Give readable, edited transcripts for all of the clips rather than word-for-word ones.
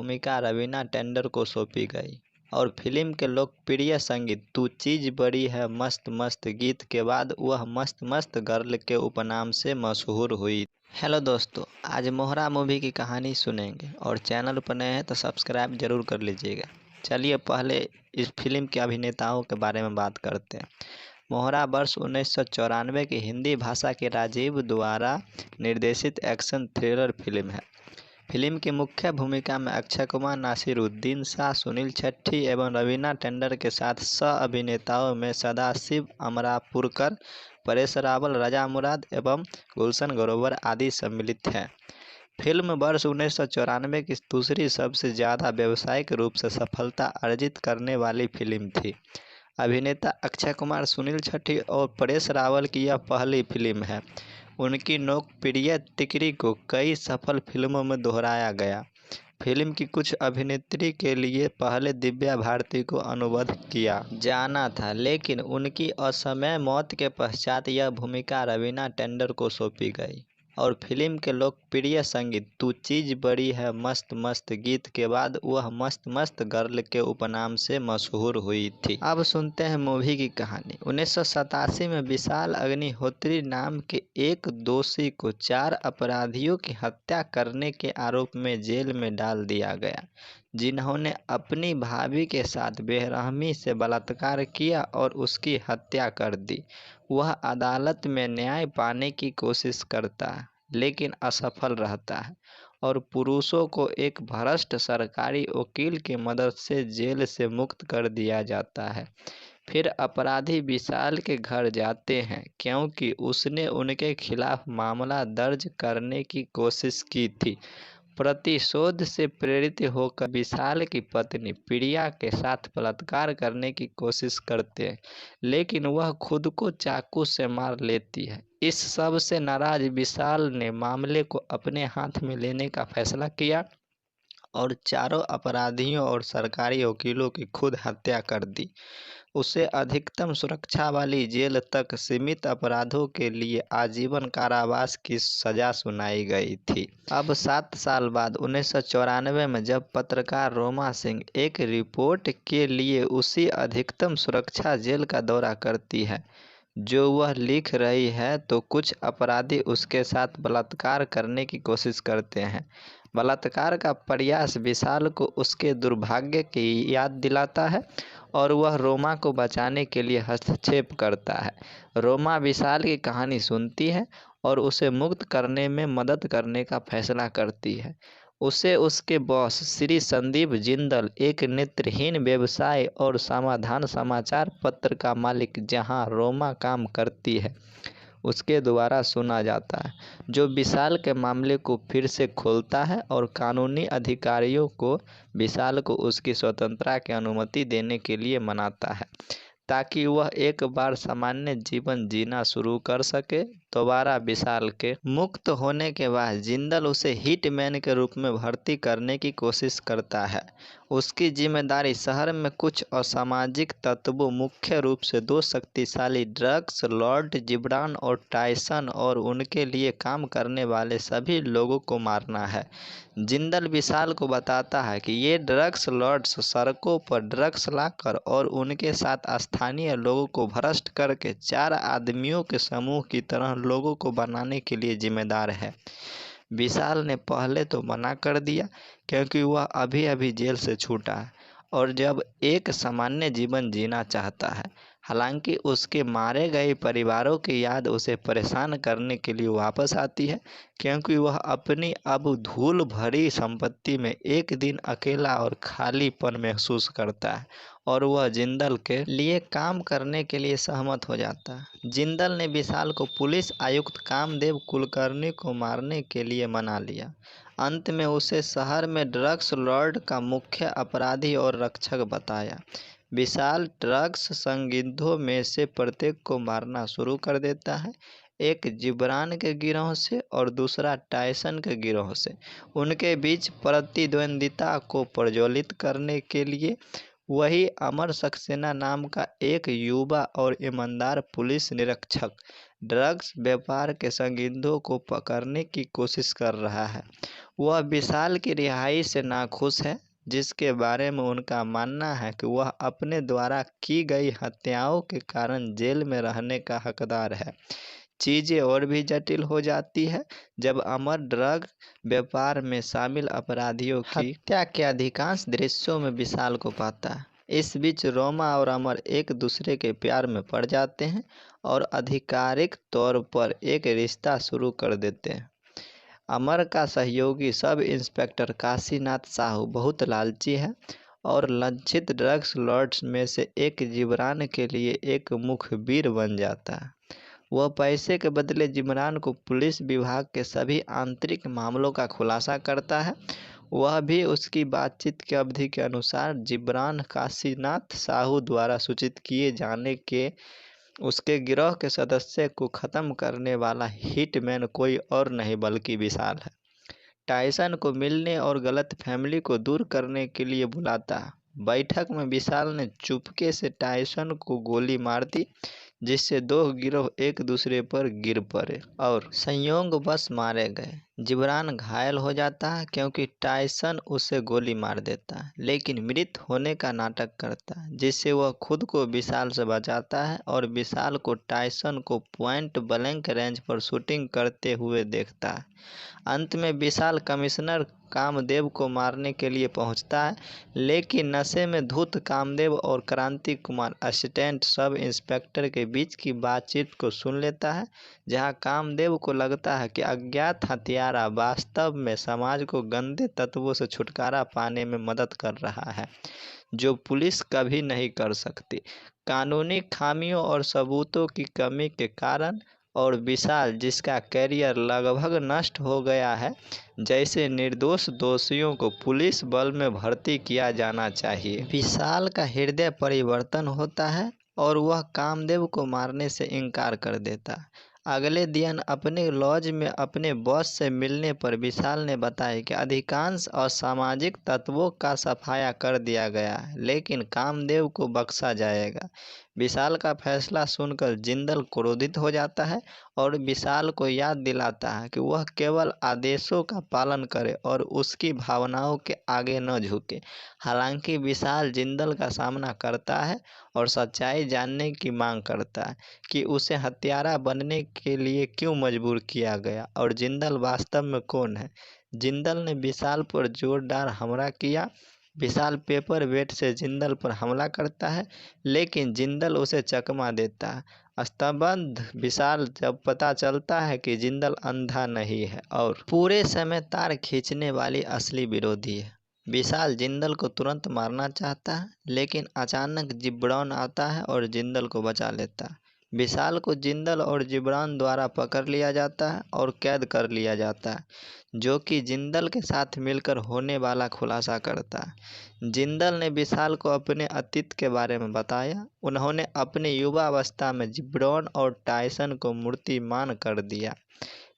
भूमिका रवीना टंडन को सौंपी गई और फिल्म के लोकप्रिय संगीत तू चीज बड़ी है मस्त मस्त गीत के बाद वह मस्त मस्त गर्ल के उपनाम से मशहूर हुई। हेलो दोस्तों, आज मोहरा मूवी की कहानी सुनेंगे और चैनल पर नए हैं तो सब्सक्राइब जरूर कर लीजिएगा। चलिए पहले इस फिल्म के अभिनेताओं के बारे में बात करते हैं। मोहरा वर्ष 1994 की हिंदी भाषा के राजीव द्वारा निर्देशित एक्शन थ्रिलर फिल्म है। फिल्म की मुख्य भूमिका में अक्षय कुमार, नासिरुद्दीन शाह, सुनील शेट्टी एवं रवीना टंडन के साथ सह अभिनेताओं में सदाशिव अमरापुरकर, परेश रावल, रजा मुराद एवं गुलशन ग्रोवर आदि सम्मिलित हैं। फिल्म वर्ष 1994 की दूसरी सबसे ज़्यादा व्यावसायिक रूप से सफलता अर्जित करने वाली फिल्म थी। अभिनेता अक्षय कुमार, सुनील शेट्टी और परेश रावल की यह पहली फिल्म है। उनकी लोकप्रिय टिकरी को कई सफल फिल्मों में दोहराया गया। फिल्म की कुछ अभिनेत्री के लिए पहले दिव्या भारती को अनुबद्ध किया जाना था, लेकिन उनकी असमय मौत के पश्चात यह भूमिका रवीना टंडन को सौंपी गई और फिल्म के लोकप्रिय संगीत तू चीज बड़ी है मस्त मस्त गीत के बाद वह मस्त मस्त गर्ल के उपनाम से मशहूर हुई थी। अब सुनते हैं मूवी की कहानी। 1987 में विशाल अग्निहोत्री नाम के एक दोषी को 4 अपराधियों की हत्या करने के आरोप में जेल में डाल दिया गया, जिन्होंने अपनी भाभी के साथ बेरहमी से बलात्कार किया और उसकी हत्या कर दी। वह अदालत में न्याय पाने की कोशिश करता है लेकिन असफल रहता है और पुरुषों को एक भ्रष्ट सरकारी वकील की मदद से जेल से मुक्त कर दिया जाता है। फिर अपराधी विशाल के घर जाते हैं क्योंकि उसने उनके खिलाफ मामला दर्ज करने की कोशिश की थी। प्रतिशोध से प्रेरित होकर विशाल की पत्नी प्रिया के साथ बलात्कार करने की कोशिश करते हैं, लेकिन वह खुद को चाकू से मार लेती है। इस सब से नाराज विशाल ने मामले को अपने हाथ में लेने का फैसला किया और चारों अपराधियों और सरकारी वकीलों की खुद हत्या कर दी। उसे अधिकतम सुरक्षा वाली जेल तक सीमित अपराधों के लिए आजीवन कारावास की सजा सुनाई गई थी। अब 7 साल बाद 1994 में जब पत्रकार रोमा सिंह एक रिपोर्ट के लिए उसी अधिकतम सुरक्षा जेल का दौरा करती है जो वह लिख रही है, तो कुछ अपराधी उसके साथ बलात्कार करने की कोशिश करते हैं। बलात्कार का प्रयास विशाल को उसके दुर्भाग्य की याद दिलाता है और वह रोमा को बचाने के लिए हस्तक्षेप करता है। रोमा विशाल की कहानी सुनती है और उसे मुक्त करने में मदद करने का फैसला करती है। उसे उसके बॉस श्री संदीप जिंदल, एक नेत्रहीन व्यवसाय और समाधान समाचार पत्र का मालिक जहां रोमा काम करती है, उसके द्वारा सुना जाता है, जो विशाल के मामले को फिर से खोलता है और कानूनी अधिकारियों को विशाल को उसकी स्वतंत्रता की अनुमति देने के लिए मनाता है ताकि वह एक बार सामान्य जीवन जीना शुरू कर सके। दोबारा विशाल के मुक्त होने के बाद जिंदल उसे हिटमैन के रूप में भर्ती करने की कोशिश करता है। उसकी जिम्मेदारी शहर में कुछ असामाजिक तत्वों, मुख्य रूप से 2 शक्तिशाली ड्रग्स लॉर्ड जिब्रान और टायसन, और उनके लिए काम करने वाले सभी लोगों को मारना है। जिंदल विशाल को बताता है कि ये ड्रग्स लॉर्ड्स सड़कों पर ड्रग्स लाकर और उनके साथ स्थानीय लोगों को भ्रष्ट करके 4 आदमियों के समूह की तरह लोगों को बनाने के लिए जिम्मेदार है। विशाल ने पहले तो मना कर दिया क्योंकि वह अभी अभी जेल से छूटा है और जब एक सामान्य जीवन जीना चाहता है। हालांकि उसके मारे गए परिवारों की याद उसे परेशान करने के लिए वापस आती है क्योंकि वह अपनी अब धूल भरी संपत्ति में एक दिन अकेला और खालीपन महसूस करता है और वह जिंदल के लिए काम करने के लिए सहमत हो जाता है। जिंदल ने विशाल को पुलिस आयुक्त कामदेव कुलकर्णी को मारने के लिए मना लिया। अंत में उसे शहर में ड्रग्स लॉर्ड का मुख्य अपराधी और रक्षक बताया। विशाल ड्रग्स संदिग्धों में से प्रत्येक को मारना शुरू कर देता है, एक जिब्रान के गिरोह से और दूसरा टायसन के गिरोह से। उनके बीच प्रतिद्वंदिता को प्रज्वलित करने के लिए वही अमर सक्सेना नाम का एक युवा और ईमानदार पुलिस निरीक्षक ड्रग्स व्यापार के संदिग्धों को पकड़ने की कोशिश कर रहा है। वह विशाल की रिहाई से नाखुश है, जिसके बारे में उनका मानना है कि वह अपने द्वारा की गई हत्याओं के कारण जेल में रहने का हकदार है। चीज़ें और भी जटिल हो जाती है जब अमर ड्रग व्यापार में शामिल अपराधियों की हत्या के अधिकांश दृश्यों में विशाल को पाता है। इस बीच रोमा और अमर एक दूसरे के प्यार में पड़ जाते हैं और आधिकारिक तौर पर एक रिश्ता शुरू कर देते हैं। अमर का सहयोगी सब इंस्पेक्टर काशीनाथ साहू बहुत लालची है और लक्षित ड्रग्स लॉर्ड्स में से एक जिब्रान के लिए एक मुखबिर बन जाता है। वह पैसे के बदले जिब्रान को पुलिस विभाग के सभी आंतरिक मामलों का खुलासा करता है। वह भी उसकी बातचीत की अवधि के अनुसार जिब्रान काशीनाथ साहू द्वारा सूचित किए जाने के उसके गिरोह के सदस्य को ख़त्म करने वाला हिटमैन कोई और नहीं बल्कि विशाल है। टाइसन को मिलने और गलतफहमी को दूर करने के लिए बुलाता है। बैठक में विशाल ने चुपके से टाइसन को गोली मार दी, जिससे दो गिरोह एक दूसरे पर गिर पड़े और संयोगवश मारे गए। जिब्रान घायल हो जाता है क्योंकि टाइसन उसे गोली मार देता है, लेकिन मृत होने का नाटक करता है, जिससे वह खुद को विशाल से बचाता है और विशाल को टाइसन को पॉइंट ब्लैंक रेंज पर शूटिंग करते हुए देखता है। अंत में विशाल कमिश्नर कामदेव को मारने के लिए पहुंचता है, लेकिन नशे में धुत कामदेव और क्रांति कुमार असिस्टेंट सब इंस्पेक्टर के बीच की बातचीत को सुन लेता है, जहां कामदेव को लगता है कि अज्ञात हत्यारा वास्तव में समाज को गंदे तत्वों से छुटकारा पाने में मदद कर रहा है, जो पुलिस कभी नहीं कर सकती। कानूनी खामियों और सबूतों की कमी के कारण और विशाल, जिसका करियर लगभग नष्ट हो गया है, जैसे निर्दोष दोषियों को पुलिस बल में भर्ती किया जाना चाहिए। विशाल का हृदय परिवर्तन होता है और वह कामदेव को मारने से इनकार कर देता है। अगले दिन अपने लॉज में अपने बॉस से मिलने पर विशाल ने बताया कि अधिकांश असामाजिक तत्वों का सफाया कर दिया गया है, लेकिन कामदेव को बख्शा जाएगा। विशाल का फैसला सुनकर जिंदल क्रोधित हो जाता है और विशाल को याद दिलाता है कि वह केवल आदेशों का पालन करे और उसकी भावनाओं के आगे न झुके। हालांकि विशाल जिंदल का सामना करता है और सच्चाई जानने की मांग करता है कि उसे हत्यारा बनने के लिए क्यों मजबूर किया गया और जिंदल वास्तव में कौन है। जिंदल ने विशाल पर जोरदार हमला किया। विशाल पेपर वेट से जिंदल पर हमला करता है, लेकिन जिंदल उसे चकमा देता है। स्तब्ध विशाल जब पता चलता है कि जिंदल अंधा नहीं है और पूरे समय तार खींचने वाली असली विरोधी है। विशाल जिंदल को तुरंत मारना चाहता है, लेकिन अचानक जिब्रान आता है और जिंदल को बचा लेता है। विशाल को जिंदल और जिब्रान द्वारा पकड़ लिया जाता है और कैद कर लिया जाता है, जो कि जिंदल के साथ मिलकर होने वाला खुलासा करता है। जिंदल ने विशाल को अपने अतीत के बारे में बताया। उन्होंने अपने युवावस्था में जिब्रान और टाइसन को मूर्तिमान कर दिया,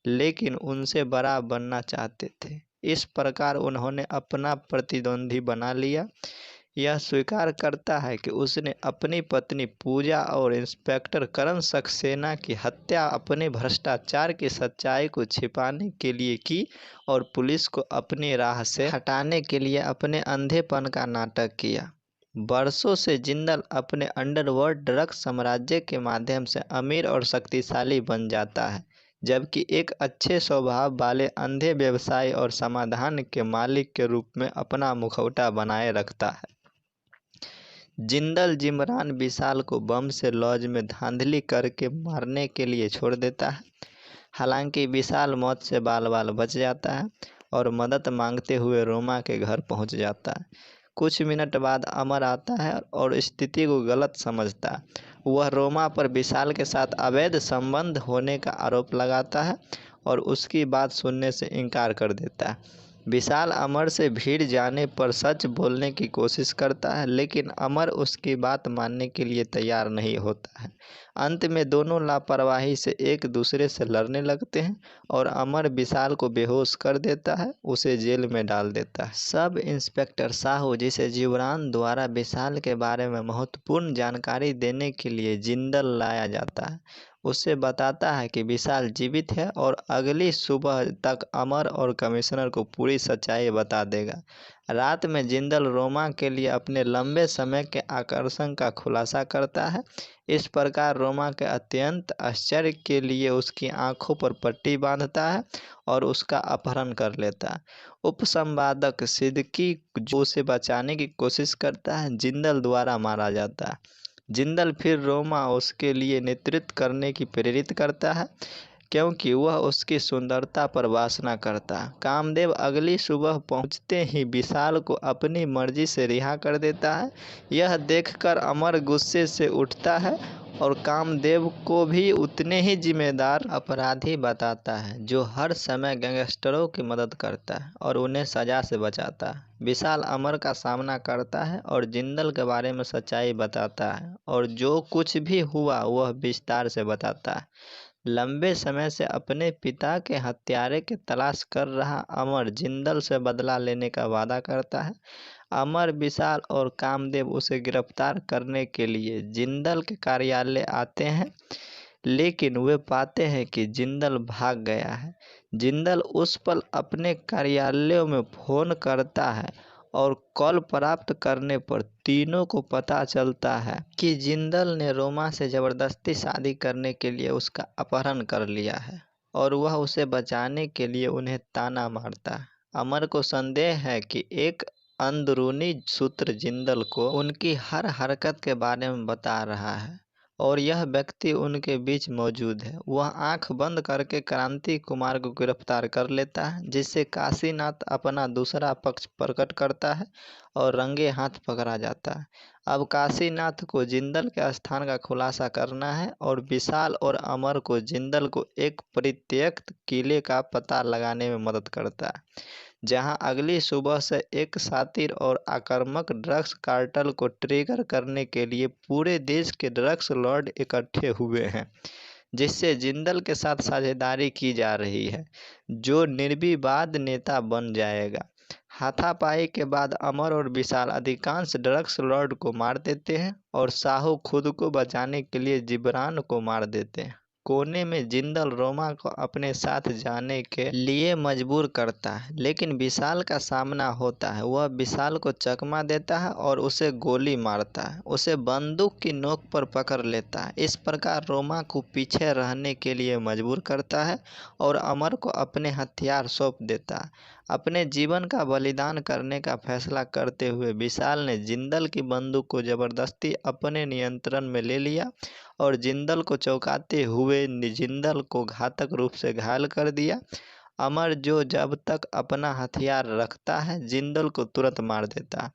लेकिन उनसे बड़ा बनना चाहते थे। इस प्रकार उन्होंने अपना प्रतिद्वंदी बना लिया। यह स्वीकार करता है कि उसने अपनी पत्नी पूजा और इंस्पेक्टर करण सक्सेना की हत्या अपने भ्रष्टाचार की सच्चाई को छिपाने के लिए की और पुलिस को अपनी राह से हटाने के लिए अपने अंधेपन का नाटक किया। वर्षों से जिंदल अपने अंडरवर्ल्ड ड्रग्स साम्राज्य के माध्यम से अमीर और शक्तिशाली बन जाता है, जबकि एक अच्छे स्वभाव वाले अंधे व्यवसायी और समाधान के मालिक के रूप में अपना मुखौटा बनाए रखता है। जिंदल जिब्रान विशाल को बम से लॉज में धांधली करके मारने के लिए छोड़ देता है। हालांकि विशाल मौत से बाल बाल बच जाता है और मदद मांगते हुए रोमा के घर पहुंच जाता है। कुछ मिनट बाद अमर आता है और स्थिति को गलत समझता है। वह रोमा पर विशाल के साथ अवैध संबंध होने का आरोप लगाता है और उसकी बात सुनने से इनकार कर देता है। विशाल अमर से भिड़ जाने पर सच बोलने की कोशिश करता है, लेकिन अमर उसकी बात मानने के लिए तैयार नहीं होता है। अंत में दोनों लापरवाही से एक दूसरे से लड़ने लगते हैं और अमर विशाल को बेहोश कर देता है, उसे जेल में डाल देता है। सब इंस्पेक्टर साहू, जिसे जीवरान द्वारा विशाल के बारे में महत्वपूर्ण जानकारी देने के लिए जिंदल लाया जाता है, उसे बताता है कि विशाल जीवित है और अगली सुबह तक अमर और कमिश्नर को पूरी सच्चाई बता देगा। रात में जिंदल रोमा के लिए अपने लंबे समय के आकर्षण का खुलासा करता है। इस प्रकार रोमा के अत्यंत आश्चर्य के लिए उसकी आंखों पर पट्टी बांधता है और उसका अपहरण कर लेता है। उपसंवादक सिद्दीकी, जो उसे बचाने की कोशिश करता है, जिंदल द्वारा मारा जाता है। जिंदल फिर रोमा उसके लिए नेतृत्व करने की प्रेरित करता है, क्योंकि वह उसकी सुंदरता पर वासना करता है। कामदेव अगली सुबह पहुंचते ही विशाल को अपनी मर्जी से रिहा कर देता है। यह देखकर अमर गुस्से से उठता है और कामदेव को भी उतने ही जिम्मेदार अपराधी बताता है, जो हर समय गैंगस्टरों की मदद करता है और उन्हें सजा से बचाता है। विशाल अमर का सामना करता है और जिंदल के बारे में सच्चाई बताता है और जो कुछ भी हुआ वह विस्तार से बताता है। लंबे समय से अपने पिता के हत्यारे की तलाश कर रहा अमर जिंदल से बदला लेने का वादा करता है। अमर, विशाल और कामदेव उसे गिरफ्तार करने के लिए जिंदल के कार्यालय आते हैं, लेकिन वे पाते हैं कि जिंदल भाग गया है। जिंदल उस पल अपने कार्यालय में फोन करता है और कॉल प्राप्त करने पर तीनों को पता चलता है कि जिंदल ने रोमा से जबरदस्ती शादी करने के लिए उसका अपहरण कर लिया है और वह उसे बचाने के लिए उन्हें ताना मारता है। अमर को संदेह है कि एक अंदरूनी सूत्र जिंदल को उनकी हर हरकत के बारे में बता रहा है और यह व्यक्ति उनके बीच मौजूद है। वह आंख बंद करके क्रांति कुमार को गिरफ्तार कर लेता है, जिससे काशीनाथ अपना दूसरा पक्ष प्रकट करता है और रंगे हाथ पकड़ा जाता है। अब काशीनाथ को जिंदल के स्थान का खुलासा करना है और विशाल और अमर को जिंदल को एक परित्यक्त किले का पता लगाने में मदद करता है, जहां अगली सुबह से एक शातिर और आक्रामक ड्रग्स कार्टेल को ट्रिगर करने के लिए पूरे देश के ड्रग्स लॉर्ड इकट्ठे हुए हैं, जिससे जिंदल के साथ साझेदारी की जा रही है, जो निर्विवाद नेता बन जाएगा। हाथापाई के बाद अमर और विशाल अधिकांश ड्रग्स लॉर्ड को मार देते हैं और साहू खुद को बचाने के लिए जिब्रान को मार देते हैं। कोने में जिंदल रोमा को अपने साथ जाने के लिए मजबूर करता है, लेकिन विशाल का सामना होता है। वह विशाल को चकमा देता है और उसे गोली मारता है, उसे बंदूक की नोक पर पकड़ लेता है। इस प्रकार रोमा को पीछे रहने के लिए मजबूर करता है और अमर को अपने हथियार सौंप देता है। अपने जीवन का बलिदान करने का फैसला करते हुए विशाल ने जिंदल की बंदूक को जबरदस्ती अपने नियंत्रण में ले लिया और जिंदल को चौंकाते हुए जिंदल को घातक रूप से घायल कर दिया। अमर, जो जब तक अपना हथियार रखता है, जिंदल को तुरंत मार देता है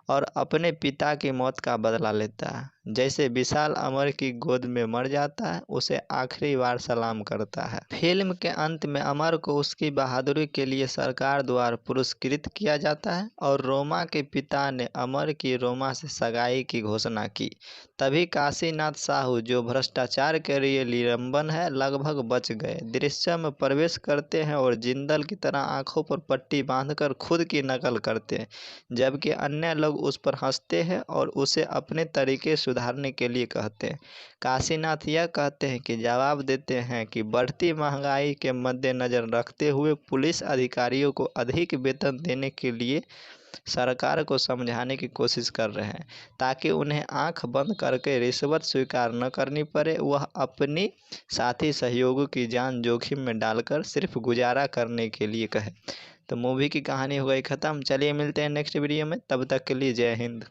और अपने पिता की मौत का बदला लेता है। जैसे विशाल अमर की गोद में मर जाता है, उसे आखिरी बार सलाम करता है। फिल्म के अंत में अमर को उसकी बहादुरी के लिए सरकार द्वारा पुरस्कृत किया जाता है और रोमा के पिता ने अमर की रोमा से सगाई की घोषणा की। तभी काशीनाथ साहू, जो भ्रष्टाचार के लिए निलंबन है, लगभग बच गए। दृश्य में प्रवेश करते हैं और जिंदल की तरह आंखों पर पट्टी बांधकर खुद की नकल करते हैं, जबकि अन्य लोग उस पर हंसते हैं और उसे अपने तरीके सुधारने के लिए कहते हैं। काशीनाथ यह कहते हैं कि जवाब देते हैं कि बढ़ती महंगाई के मद्देनजर रखते हुए पुलिस अधिकारियों को अधिक वेतन देने के लिए सरकार को समझाने की कोशिश कर रहे हैं, ताकि उन्हें आंख बंद करके रिश्वत स्वीकार न करनी पड़े। वह अपनी साथी सहयोगियों की जान जोखिम में डालकर सिर्फ गुजारा करने के लिए कहे। तो मूवी की कहानी हो गई ख़त्म। चलिए मिलते हैं नेक्स्ट वीडियो में, तब तक के लिए जय हिंद।